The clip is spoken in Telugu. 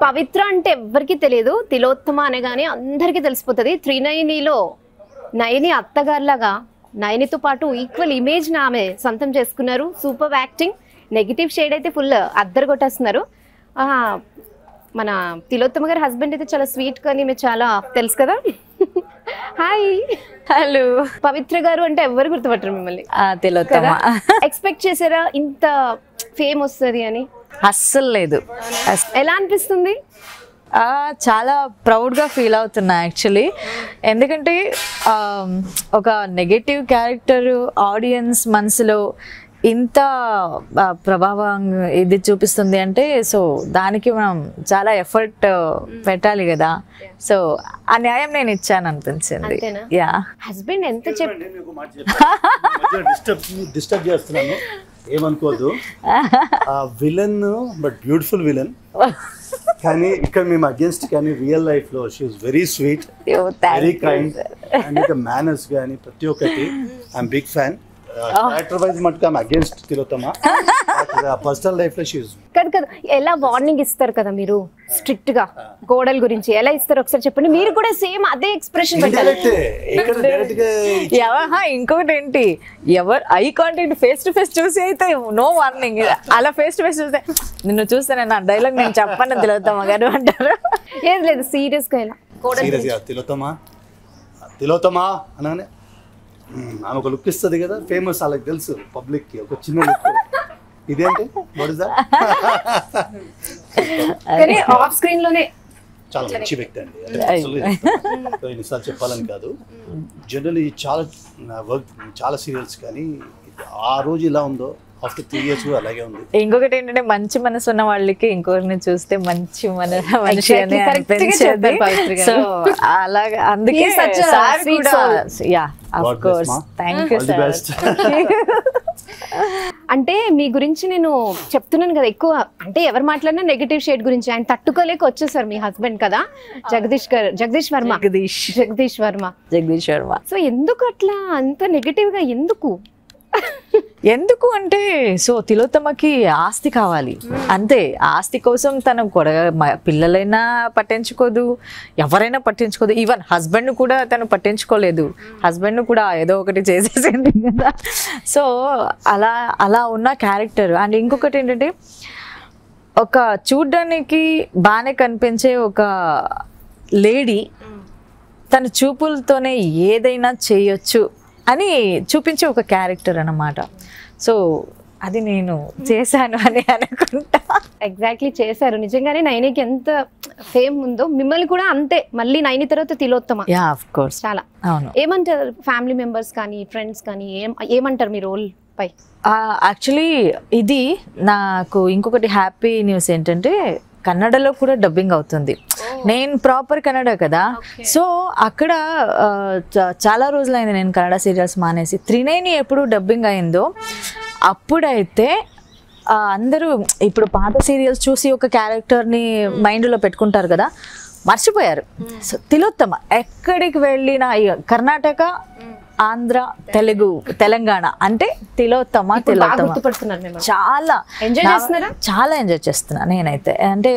పవిత్ర అంటే ఎవరికి తెలియదు, తిలోత్తమ అనగానే అందరికీ తెలిసిపోతుంది. త్రినయనిలో నయని అత్తగారిలాగా నయనితో పాటు ఈక్వల్ ఇమేజ్ ని ఆమె సొంతం చేసుకున్నారు. సూపర్ యాక్టింగ్, నెగిటివ్ షేడ్ అయితే ఫుల్ అద్దరు కొట్టేస్తున్నారు. మన తిలోత్తమ గారి హస్బెండ్ అయితే చాలా స్వీట్, కానీ మీరు చాలా తెలుసు కదా. హాయ్. హలో. పవిత్ర గారు అంటే ఎవరు గుర్తుపట్టరు మిమ్మల్ని. తిలోత్తమ. ఎక్స్పెక్ట్ చేసారా ఇంత ఫేమ్ వస్తుంది అని? అస్సలు లేదు. ఎలా అనిపిస్తుంది? చాలా ప్రౌడ్గా ఫీల్ అవుతున్నా యాక్చువల్లీ. ఎందుకంటే ఒక నెగటివ్ క్యారెక్టర్ ఆడియన్స్ మనసులో ఇంత ప్రభావం ఇది చూపిస్తుంది అంటే, సో దానికి మనం చాలా ఎఫర్ట్ పెట్టాలి కదా. సో ఆ న్యాయం నేను ఇచ్చాను అనిపించింది. యా. హస్బెండ్ ఎంత డిస్టర్బ్ చేస్తున్నాను, ఏమనుకోదు. విలన్ బట్ బ్యూటిఫుల్ విలన్, కానీ ఇక్కడ మేము అగేన్స్ట్, కానీ రియల్ లైఫ్ లో she is very sweet, very kind, and ఇంకా మేనర్స్ కానీ ప్రతి ఒక్కటి I'm big fan. Character wise మటుకు I'm against Tilottama. Personal life లో షీ ఇస్ కదా కదా. ఎలా వార్నింగ్ ఇస్తారు కదా మీరు స్ట్రిక్ట్ గా కోడల గురించి, ఎలా ఇస్తారు ఒకసారి చెప్పండి. మీరు కూడా సేమ్ అదే ఎక్స్ప్రెషన్ పెట్టాలి. ఇంకొకటి ఏంటి, ఎవరు eye contact face to face చూసి అయితే నో వార్నింగ్, అలా ఫేస్ టు ఫేస్ చూస్తే నిన్ను చూస్తే నా డైలాగ్ నేను చెప్పను తిలోత్తమ గారు అంటారు. ఏం లేదు, సీరియస్ గా ఇలా తిలోత్తమ అనగానే ఆమె ఒక లుక్ ఇస్తుంది కదా, ఫేమస్, వాళ్ళకి తెలుసు పబ్లిక్ కి ఒక చిన్న లుక్. ఇదేంటి కానీ ఆఫ్ స్క్రీన్ లోనే చాలా మంచి వ్యక్తి అండి. ఎన్నిసార్లు చెప్పాలని కాదు, జనరల్లీ చాలా వర్క్, చాలా సీరియల్స్, కానీ ఆ రోజు ఇలా ఉందో ఆఫ్టర్ 3 years కూడా అలాగే ఉంది. ఇంకొకటి ఏంటంటే మంచి మనసు ఉన్న వాళ్ళకి ఇంకొకరిని చూస్తే మంచి మనిషి అని అనిపించేది. సో అలాగా, అందుకే థ్యాంక్ యూ సార్. అంటే మీ గురించి నేను చెప్తున్నాను కదా, ఎక్కువ అంటే ఎవరు మాట్లాడినా నెగటివ్ షేడ్ గురించి. ఆయన తట్టుకోలేక వచ్చేసారు మీ హస్బెండ్ కదా, జగదీష్ వర్మ. సో ఎందుకు అట్లా అంత నెగటివ్ గా ఎందుకు అంటే, సో తిలోత్తమకి ఆస్తి కావాలి అంతే. ఆస్తి కోసం తను పిల్లలైనా పట్టించుకోదు, ఎవరైనా పట్టించుకోదు, ఈవెన్ హస్బెండ్ కూడా తను పట్టించుకోలేదు. హస్బెండ్ కూడా ఏదో ఒకటి చేసేసింది కదా. సో అలా ఉన్న క్యారెక్టర్. అండ్ ఇంకొకటి ఏంటంటే, ఒక చూడ్డానికి బాగానే కనిపించే ఒక లేడీ తన చూపులతోనే ఏదైనా చేయొచ్చు అని చూపించే ఒక క్యారెక్టర్ అన్నమాట. సో అది నేను చేశాను అని అనుకుంటా. ఎగ్జాక్ట్లీ చేశారు. నిజంగానే నైనికి ఎంత ఫేమ్ ఉందో మిమ్మల్ని కూడా అంతే, మళ్ళీ నైని తర్వాత తిలోత్తమ. Yeah, of course. చాలా. అవును. ఏమంటారు ఫ్యామిలీ మెంబర్స్ కానీ ఫ్రెండ్స్ కానీ, ఏమంటారు మీ రోల్ పై? యాక్చువల్లీ ఇది నాకు ఇంకొకటి హ్యాపీ న్యూస్ ఏంటంటే, కన్నడలో కూడా డబ్బింగ్ అవుతుంది. నేను ప్రాపర్ కన్నడ కదా, సో అక్కడ చాలా రోజులైంది నేను కన్నడ సీరియల్స్ మానేసి. త్రినయని ఎప్పుడు డబ్బింగ్ అయిందో అప్పుడైతే అందరూ ఇప్పుడు పాత సీరియల్స్ చూసి ఒక క్యారెక్టర్ని మైండ్లో పెట్టుకుంటారు కదా, మర్చిపోయారు. సో తిలోత్తమ ఎక్కడికి వెళ్ళినా, కర్ణాటక, ఆంధ్ర, తెలుగు, తెలంగాణ అంటే తిలోత్తమ చాలా ఎంజాయ్ చేస్తున్నా నేనైతే. అంటే